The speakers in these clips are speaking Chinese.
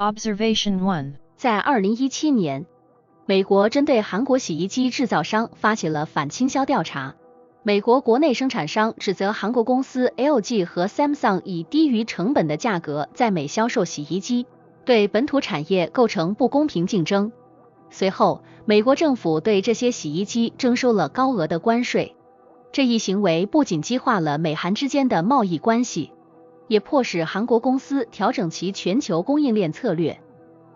Observation 1. 在2017年，美国针对韩国洗衣机制造商发起了反倾销调查。美国国内生产商指责韩国公司 LG 和 Samsung 以低于成本的价格在美销售洗衣机，对本土产业构成不公平竞争。随后，美国政府对这些洗衣机征收了高额的关税。这一行为不仅激化了美韩之间的贸易关系，也迫使韩国公司调整其全球供应链策略，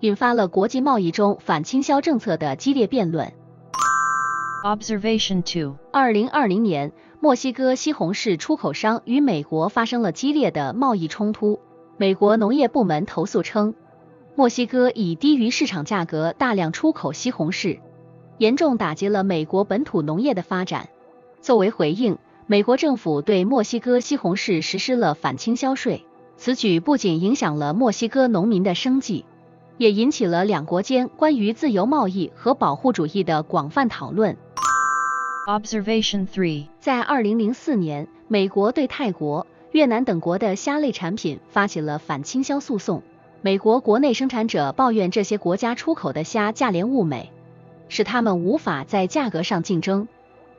引发了国际贸易中反倾销政策的激烈辩论。Observation 2. 2020年，墨西哥西红柿出口商与美国发生了激烈的贸易冲突。美国农业部门投诉称，墨西哥以低于市场价格大量出口西红柿，严重打击了美国本土农业的发展。作为回应，美国政府对墨西哥西红柿实施了反倾销税。此举不仅影响了墨西哥农民的生计，也引起了两国间关于自由贸易和保护主义的广泛讨论。Observation 3. 在2004年，美国对泰国、越南等国的虾类产品发起了反倾销诉讼。美国国内生产者抱怨这些国家出口的虾价廉物美，使他们无法在价格上竞争，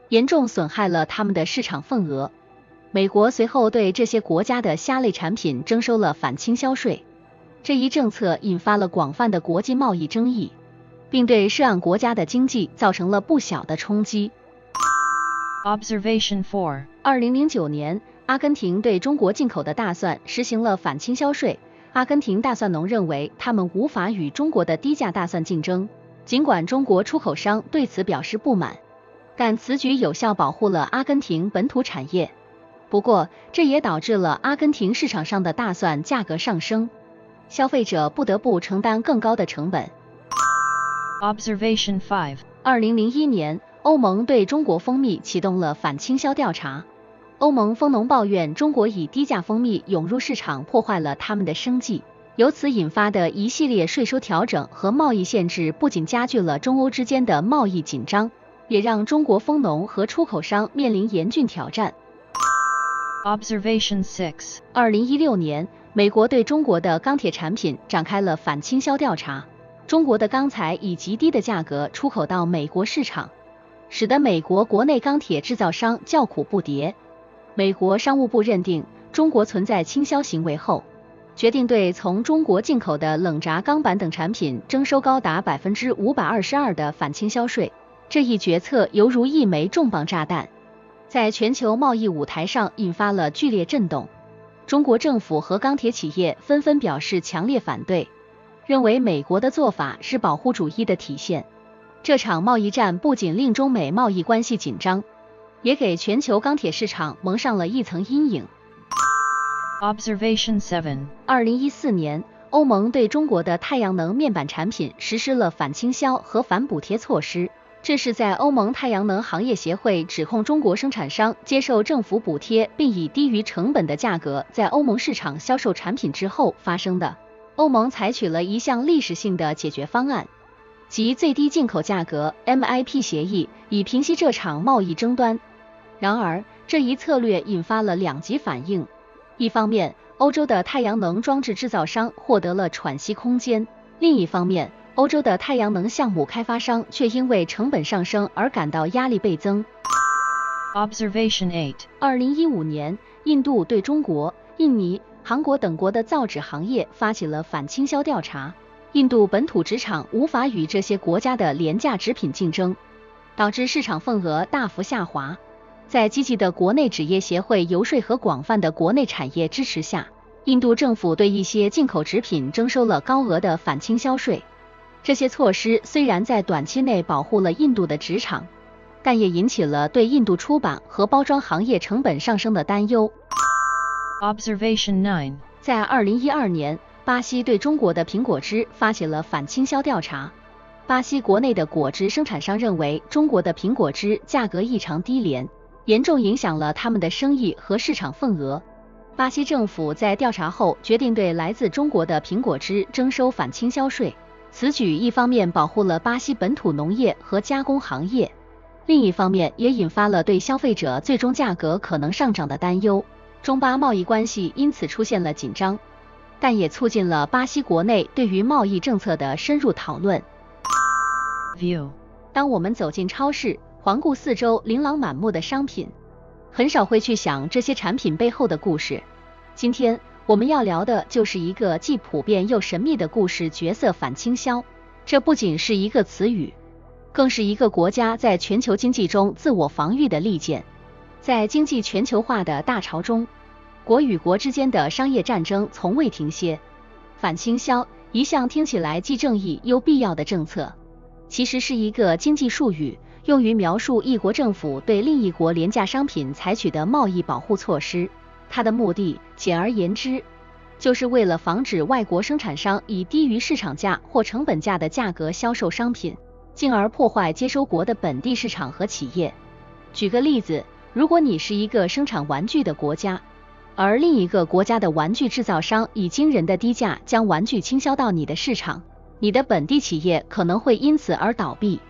严重损害了他们的市场份额。美国随后对这些国家的虾类产品征收了反倾销税。这一政策引发了广泛的国际贸易争议，并对涉案国家的经济造成了不小的冲击。Observation 4. 2009年，阿根廷对中国进口的大蒜实行了反倾销税。阿根廷大蒜农认为他们无法与中国的低价大蒜竞争，尽管中国出口商对此表示不满，但此举有效保护了阿根廷本土产业。不过，这也导致了阿根廷市场上的大蒜价格上升，消费者不得不承担更高的成本。Observation 5. 2001年，欧盟对中国蜂蜜启动了反倾销调查。欧盟蜂农抱怨中国以低价蜂蜜涌入市场，破坏了他们的生计。由此引发的一系列税收调整和贸易限制，不仅加剧了中欧之间的贸易紧张，也让中国蜂农和出口商面临严峻挑战。Observation 6. 2016年，美国对中国的钢铁产品展开了反倾销调查。中国的钢材以极低的价格出口到美国市场，使得美国国内钢铁制造商叫苦不迭。美国商务部认定中国存在倾销行为后，决定对从中国进口的冷轧钢板等产品征收高达 522% 的反倾销税。这一决策犹如一枚重磅炸弹，在全球贸易舞台上引发了剧烈震动。中国政府和钢铁企业纷纷表示强烈反对，认为美国的做法是保护主义的体现。这场贸易战不仅令中美贸易关系紧张，也给全球钢铁市场蒙上了一层阴影。Observation 7. 2014年，欧盟对中国的太阳能面板产品实施了反倾销和反补贴措施。这是在欧盟太阳能行业协会指控中国生产商接受政府补贴并以低于成本的价格在欧盟市场销售产品之后发生的。欧盟采取了一项历史性的解决方案，即最低进口价格 MIP 协议，以平息这场贸易争端。然而，这一策略引发了两极反应。一方面，欧洲的太阳能装置制造商获得了喘息空间；另一方面，欧洲的太阳能项目开发商却因为成本上升而感到压力倍增。Observation 8. 2015年，印度对中国、印尼、韩国等国的造纸行业发起了反倾销调查。印度本土纸厂无法与这些国家的廉价纸品竞争，导致市场份额大幅下滑。在积极的国内纸业协会游说和广泛的国内产业支持下，印度政府对一些进口纸品征收了高额的反倾销税。这些措施虽然在短期内保护了印度的纸厂，但也引起了对印度出版和包装行业成本上升的担忧。Observation 9. 在2012年，巴西对中国的苹果汁发起了反倾销调查。巴西国内的果汁生产商认为中国的苹果汁价格异常低廉，严重影响了他们的生意和市场份额。巴西政府在调查后决定对来自中国的苹果汁征收反倾销税。此举一方面保护了巴西本土农业和加工行业，另一方面也引发了对消费者最终价格可能上涨的担忧。中巴贸易关系因此出现了紧张，但也促进了巴西国内对于贸易政策的深入讨论。View。当我们走进超市，环顾四周琳琅满目的商品，很少会去想这些产品背后的故事。今天我们要聊的就是一个既普遍又神秘的故事角色——反倾销。这不仅是一个词语，更是一个国家在全球经济中自我防御的利剑。在经济全球化的大潮中，国与国之间的商业战争从未停歇。反倾销，一向听起来既正义又必要的政策，其实是一个经济术语，用于描述一国政府对另一国廉价商品采取的贸易保护措施。它的目的，简而言之，就是为了防止外国生产商以低于市场价或成本价的价格销售商品，进而破坏接收国的本地市场和企业。举个例子，如果你是一个生产玩具的国家，而另一个国家的玩具制造商以惊人的低价将玩具倾销到你的市场，你的本地企业可能会因此而倒闭。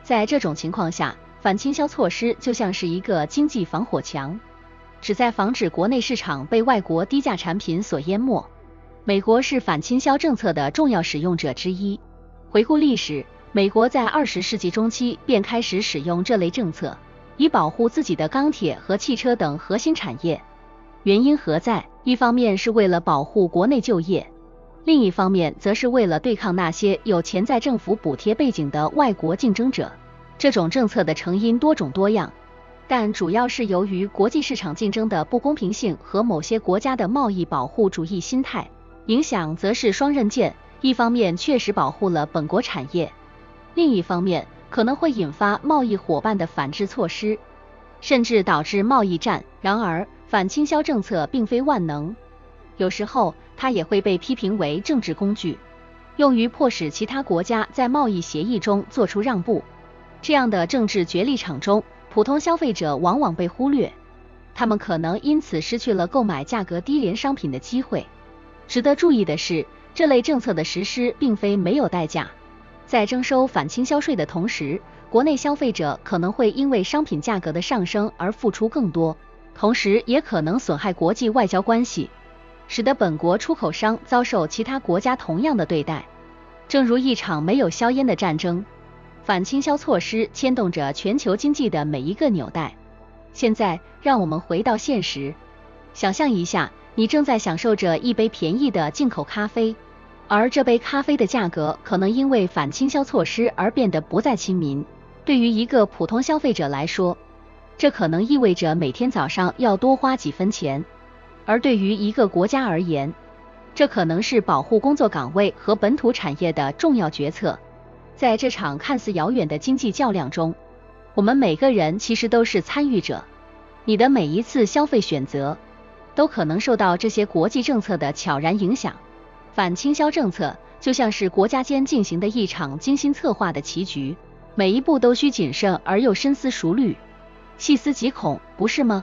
在这种情况下，反倾销措施就像是一个经济防火墙，旨在防止国内市场被外国低价产品所淹没。美国是反倾销政策的重要使用者之一。回顾历史，美国在20世纪中期便开始使用这类政策，以保护自己的钢铁和汽车等核心产业。原因何在？一方面是为了保护国内就业，另一方面则是为了对抗那些有潜在政府补贴背景的外国竞争者。这种政策的成因多种多样，但主要是由于国际市场竞争的不公平性和某些国家的贸易保护主义心态。影响则是双刃剑，一方面确实保护了本国产业，另一方面可能会引发贸易伙伴的反制措施，甚至导致贸易战。然而，反倾销政策并非万能，有时候它也会被批评为政治工具，用于迫使其他国家在贸易协议中做出让步。这样的政治角力场中，普通消费者往往被忽略，他们可能因此失去了购买价格低廉商品的机会。值得注意的是，这类政策的实施并非没有代价。在征收反倾销税的同时，国内消费者可能会因为商品价格的上升而付出更多，同时也可能损害国际外交关系，使得本国出口商遭受其他国家同样的对待。正如一场没有硝烟的战争，反倾销措施牵动着全球经济的每一个纽带。现在，让我们回到现实，想象一下，你正在享受着一杯便宜的进口咖啡，而这杯咖啡的价格可能因为反倾销措施而变得不再亲民。对于一个普通消费者来说，这可能意味着每天早上要多花几分钱，而对于一个国家而言，这可能是保护工作岗位和本土产业的重要决策。在这场看似遥远的经济较量中，我们每个人其实都是参与者，你的每一次消费选择都可能受到这些国际政策的悄然影响。反倾销政策就像是国家间进行的一场精心策划的棋局，每一步都需谨慎而又深思熟虑，细思极恐，不是吗？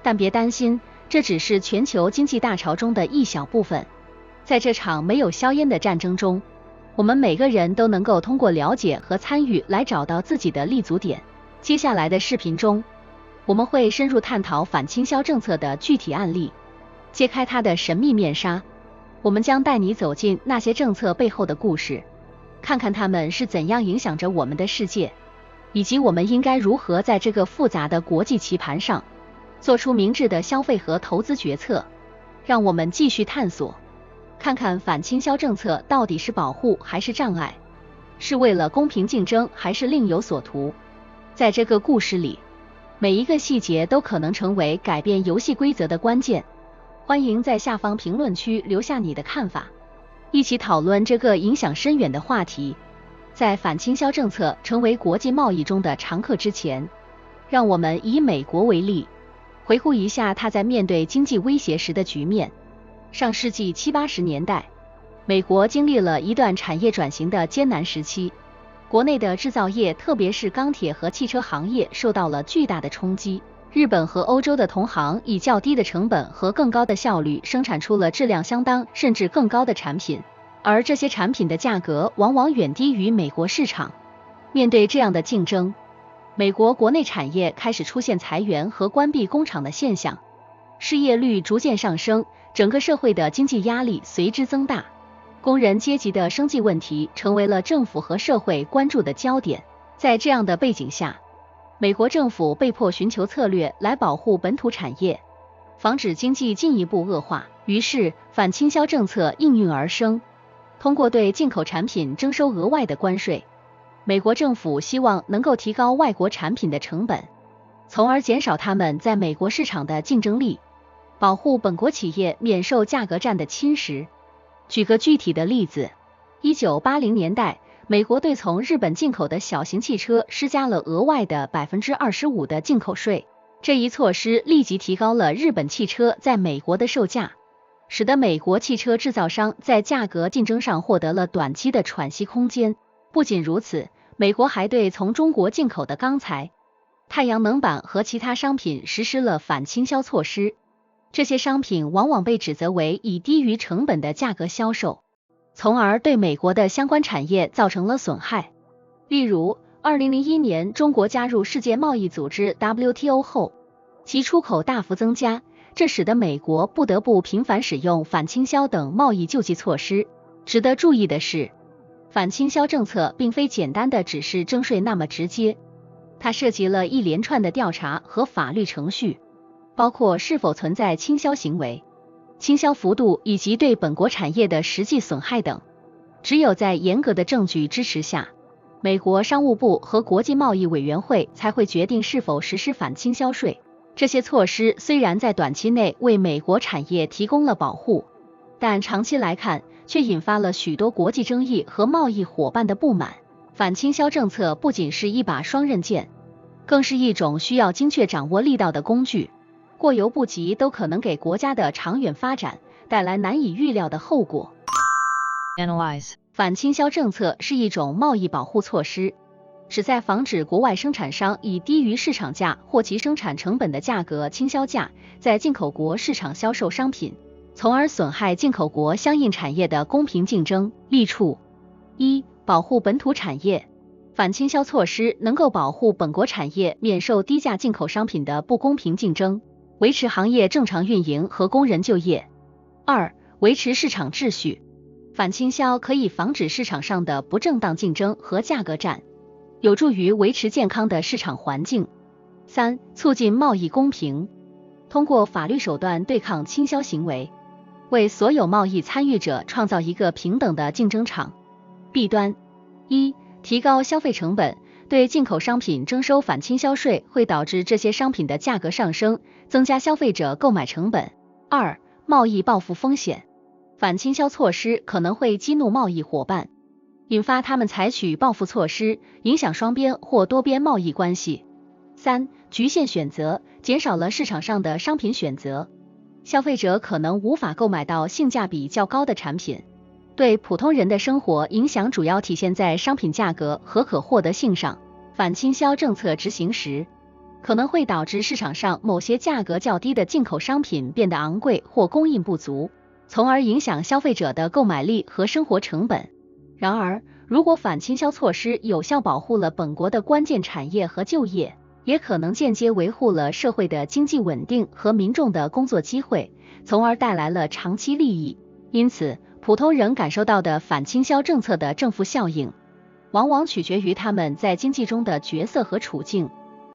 但别担心，这只是全球经济大潮中的一小部分。在这场没有硝烟的战争中，我们每个人都能够通过了解和参与来找到自己的立足点。接下来的视频中，我们会深入探讨反倾销政策的具体案例，揭开它的神秘面纱。我们将带你走进那些政策背后的故事，看看它们是怎样影响着我们的世界，以及我们应该如何在这个复杂的国际棋盘上做出明智的消费和投资决策。让我们继续探索，看看反倾销政策到底是保护还是障碍，是为了公平竞争还是另有所图。在这个故事里，每一个细节都可能成为改变游戏规则的关键。欢迎在下方评论区留下你的看法，一起讨论这个影响深远的话题。在反倾销政策成为国际贸易中的常客之前，让我们以美国为例，回顾一下它在面对经济威胁时的局面。上世纪70、80年代，美国经历了一段产业转型的艰难时期，国内的制造业，特别是钢铁和汽车行业受到了巨大的冲击。日本和欧洲的同行以较低的成本和更高的效率生产出了质量相当甚至更高的产品，而这些产品的价格往往远低于美国市场。面对这样的竞争，美国国内产业开始出现裁员和关闭工厂的现象，失业率逐渐上升，整个社会的经济压力随之增大，工人阶级的生计问题成为了政府和社会关注的焦点。在这样的背景下，美国政府被迫寻求策略来保护本土产业，防止经济进一步恶化，于是反倾销政策应运而生。通过对进口产品征收额外的关税，美国政府希望能够提高外国产品的成本，从而减少他们在美国市场的竞争力，保护本国企业免受价格战的侵蚀。举个具体的例子，1980年代，美国对从日本进口的小型汽车施加了额外的 25% 的进口税，这一措施立即提高了日本汽车在美国的售价，使得美国汽车制造商在价格竞争上获得了短期的喘息空间。不仅如此，美国还对从中国进口的钢材、太阳能板和其他商品实施了反倾销措施，这些商品往往被指责为以低于成本的价格销售，从而对美国的相关产业造成了损害。例如，2001年中国加入世界贸易组织 WTO 后，其出口大幅增加，这使得美国不得不频繁使用反倾销等贸易救济措施。值得注意的是，反倾销政策并非简单的只是征税那么直接，它涉及了一连串的调查和法律程序，包括是否存在倾销行为、倾销幅度以及对本国产业的实际损害等。只有在严格的证据支持下，美国商务部和国际贸易委员会才会决定是否实施反倾销税。这些措施虽然在短期内为美国产业提供了保护，但长期来看却引发了许多国际争议和贸易伙伴的不满。反倾销政策不仅是一把双刃剑，更是一种需要精确掌握力道的工具，过犹不及都可能给国家的长远发展带来难以预料的后果。Analyze. 反倾销政策是一种贸易保护措施，旨在防止国外生产商以低于市场价或其生产成本的价格倾销价在进口国市场销售商品，从而损害进口国相应产业的公平竞争。利处：一、保护本土产业。反倾销措施能够保护本国产业免受低价进口商品的不公平竞争，维持行业正常运营和工人就业。二、维持市场秩序。反倾销可以防止市场上的不正当竞争和价格战，有助于维持健康的市场环境。三、促进贸易公平。通过法律手段对抗倾销行为，为所有贸易参与者创造一个平等的竞争场。弊端：一、提高消费成本。对进口商品征收反倾销税会导致这些商品的价格上升，增加消费者购买成本。二、贸易报复风险。反倾销措施可能会激怒贸易伙伴，引发他们采取报复措施，影响双边或多边贸易关系。三、局限选择，减少了市场上的商品选择，消费者可能无法购买到性价比较高的产品。对普通人的生活影响主要体现在商品价格和可获得性上。反倾销政策执行时，可能会导致市场上某些价格较低的进口商品变得昂贵或供应不足，从而影响消费者的购买力和生活成本。然而，如果反倾销措施有效保护了本国的关键产业和就业，也可能间接维护了社会的经济稳定和民众的工作机会，从而带来了长期利益。因此，普通人感受到的反倾销政策的正负效应，往往取决于他们在经济中的角色和处境。